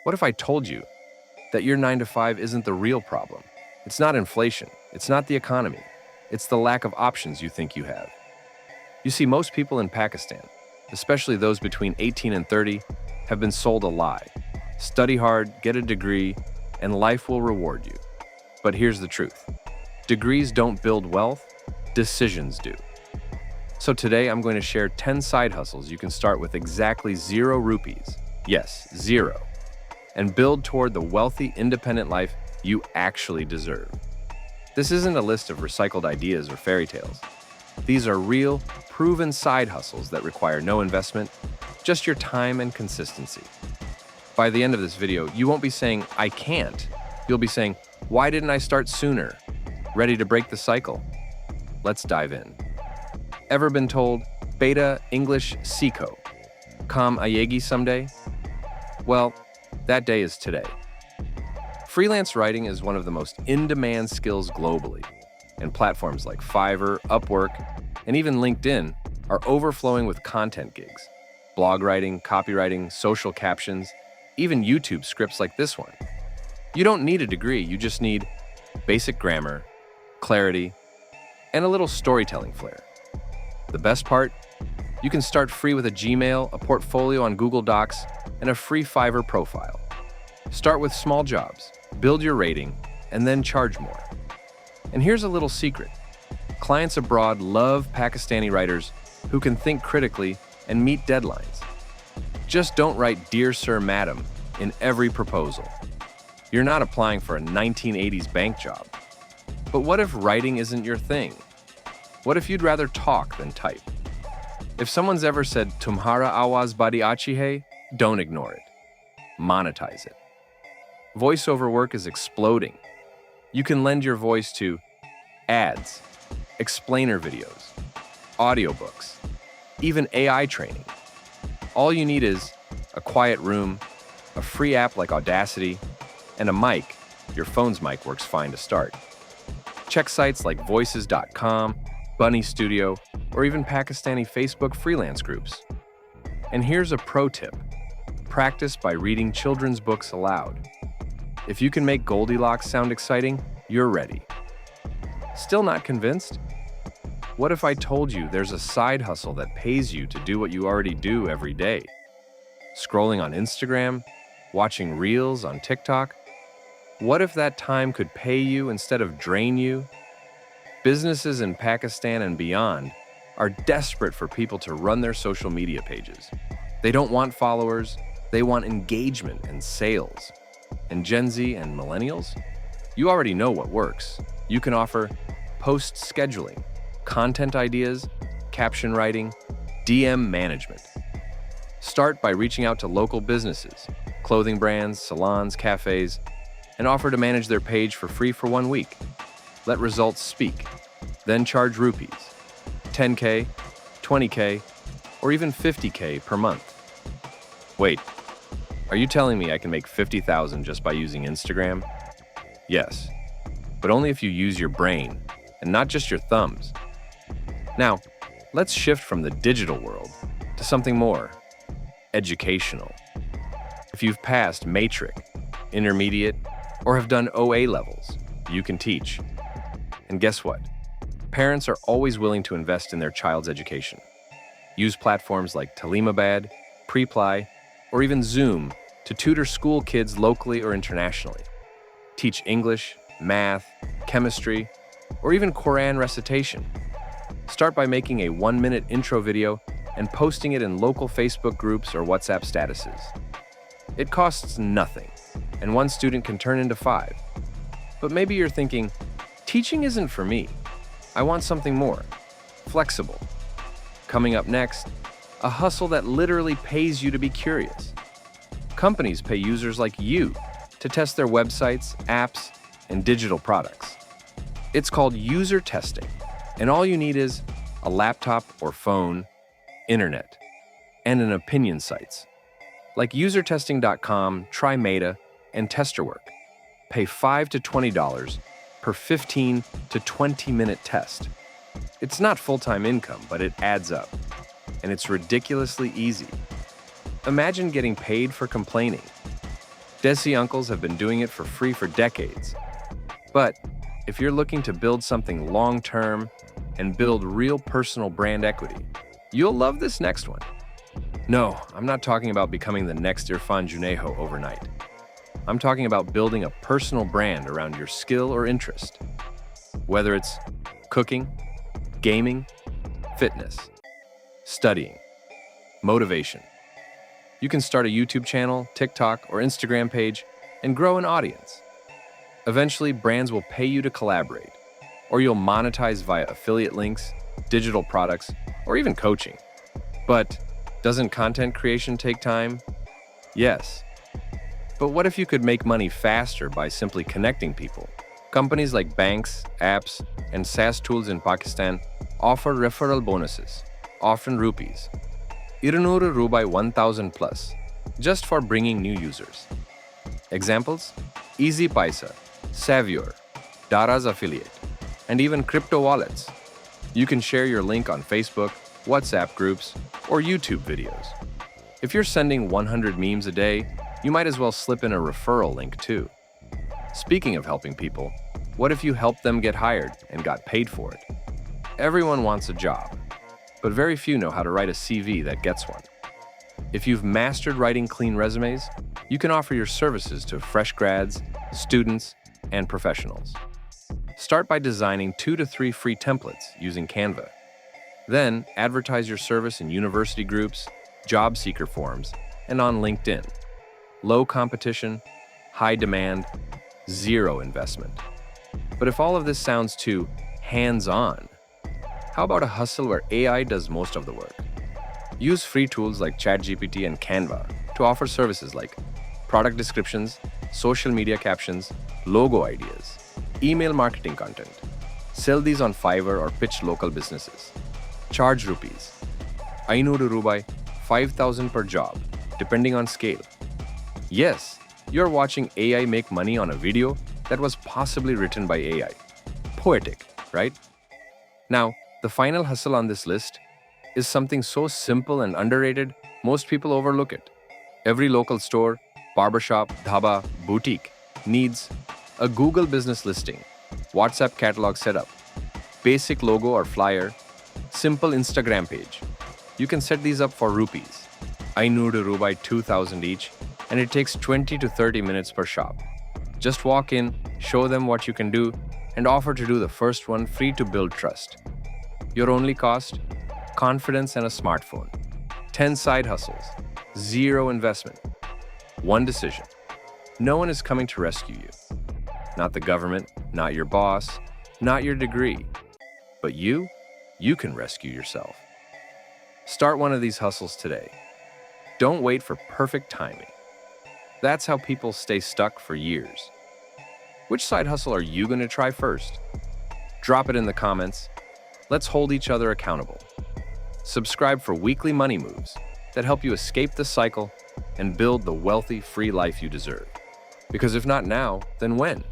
What if I told you that your 9 to 5 isn't the real problem? It's not inflation, it's not the economy, it's the lack of options you think you have. You see, most people in Pakistan, especially those between 18 and 30, have been sold a lie. Study hard, get a degree, and life will reward you. But here's the truth. Degrees don't build wealth, decisions do. So today I'm going to share 10 side hustles you can start with exactly 0 rupees. Yes, 0. And build toward the wealthy, independent life you actually deserve. This isn't a list of recycled ideas or fairy tales. These are real, proven side hustles that require no investment, just your time and consistency. By the end of this video, you won't be saying, "I can't." You'll be saying, "Why didn't I start sooner?" Ready to break the cycle? Let's dive in. Ever been told, "Beta English Siko, Kam ayegi someday"? Well, that day is today. Freelance writing is one of the most in-demand skills globally, and platforms like Fiverr, Upwork, and even LinkedIn are overflowing with content gigs. Blog writing, copywriting, social captions, even YouTube scripts like this one. You don't need a degree, you just need basic grammar, clarity, and a little storytelling flair. The best part? You can start free with a Gmail, a portfolio on Google Docs, and a free Fiverr profile. Start with small jobs, build your rating, and then charge more. And here's a little secret. Clients abroad love Pakistani writers who can think critically and meet deadlines. Just don't write "Dear Sir, Madam" in every proposal. You're not applying for a 1980s bank job. But what if writing isn't your thing? What if you'd rather talk than type? If someone's ever said "Tumhara awaz badi achi hai," don't ignore it. Monetize it. Voiceover work is exploding. You can lend your voice to ads, explainer videos, audiobooks, even AI training. All you need is a quiet room, a free app like Audacity, and a mic. Your phone's mic works fine to start. Check sites like voices.com, Bunny Studio, or even Pakistani Facebook freelance groups. And here's a pro tip. Practice by reading children's books aloud. If you can make Goldilocks sound exciting, you're ready. Still not convinced? What if I told you there's a side hustle that pays you to do what you already do every day? Scrolling on Instagram? Watching Reels on TikTok? What if that time could pay you instead of drain you? Businesses in Pakistan and beyond are desperate for people to run their social media pages. They don't want followers, they want engagement and sales. And Gen Z and millennials? You already know what works. You can offer post scheduling, content ideas, caption writing, DM management. Start by reaching out to local businesses, clothing brands, salons, cafes, and offer to manage their page for free for 1 week. Let results speak. Then charge rupees, 10K, 20K, or even 50K per month. Wait, are you telling me I can make 50,000 just by using Instagram? Yes, but only if you use your brain and not just your thumbs. Now, let's shift from the digital world to something more educational. If you've passed matric, intermediate, or have done OA levels, you can teach. And guess what? Parents are always willing to invest in their child's education. Use platforms like Talimabad, Preply, or even Zoom to tutor school kids locally or internationally. Teach English, math, chemistry, or even Quran recitation. Start by making a 1-minute intro video and posting it in local Facebook groups or WhatsApp statuses. It costs nothing, and 1 student can turn into 5. But maybe you're thinking, teaching isn't for me. I want something more flexible. Coming up next, a hustle that literally pays you to be curious. Companies pay users like you to test their websites, apps, and digital products. It's called user testing, and all you need is a laptop or phone, internet, and an opinion sites. Like usertesting.com, TryMeta, and Testerwork. Pay $5 to $20 per 15 to 20-minute test. It's not full-time income, but it adds up. And it's ridiculously easy. Imagine getting paid for complaining. Desi uncles have been doing it for free for decades. But if you're looking to build something long-term and build real personal brand equity, you'll love this next one. No, I'm not talking about becoming the next Irfan Junejo overnight. I'm talking about building a personal brand around your skill or interest. Whether it's cooking, gaming, fitness, studying, motivation. You can start a YouTube channel, TikTok, or Instagram page and grow an audience. Eventually, brands will pay you to collaborate, or you'll monetize via affiliate links, digital products, or even coaching. But doesn't content creation take time? Yes. But what if you could make money faster by simply connecting people? Companies like banks, apps, and SaaS tools in Pakistan offer referral bonuses, often rupees. 200 Rubai 1000 plus, just for bringing new users. Examples? Easy Paisa, Savior, Dara's affiliate, and even crypto wallets. You can share your link on Facebook, WhatsApp groups, or YouTube videos. If you're sending 100 memes a day, you might as well slip in a referral link too. Speaking of helping people, what if you helped them get hired and got paid for it? Everyone wants a job, but very few know how to write a CV that gets one. If you've mastered writing clean resumes, you can offer your services to fresh grads, students, and professionals. Start by designing 2 to 3 free templates using Canva. Then, advertise your service in university groups, job seeker forums, and on LinkedIn. Low competition, high demand, zero investment. But if all of this sounds too hands-on, how about a hustle where AI does most of the work? Use free tools like ChatGPT and Canva to offer services like product descriptions, social media captions, logo ideas, email marketing content. Sell these on Fiverr or pitch local businesses. Charge rupees. 500 Rubai, 5,000 per job, depending on scale. Yes, you're watching AI make money on a video that was possibly written by AI. Poetic, right? Now, the final hustle on this list is something so simple and underrated, most people overlook it. Every local store, barbershop, dhaba, boutique needs a Google business listing, WhatsApp catalog setup, basic logo or flyer, simple Instagram page. You can set these up for rupees. 500 Rubai 2,000 each, and it takes 20 to 30 minutes per shop. Just walk in, show them what you can do, and offer to do the first one free to build trust. Your only cost? Confidence and a smartphone. 10 side hustles. Zero investment. One decision. No one is coming to rescue you. Not the government, not your boss, not your degree. But you can rescue yourself. Start one of these hustles today. Don't wait for perfect timing. That's how people stay stuck for years. Which side hustle are you going to try first? Drop it in the comments. Let's hold each other accountable. Subscribe for weekly money moves that help you escape the cycle and build the wealthy, free life you deserve. Because if not now, then when?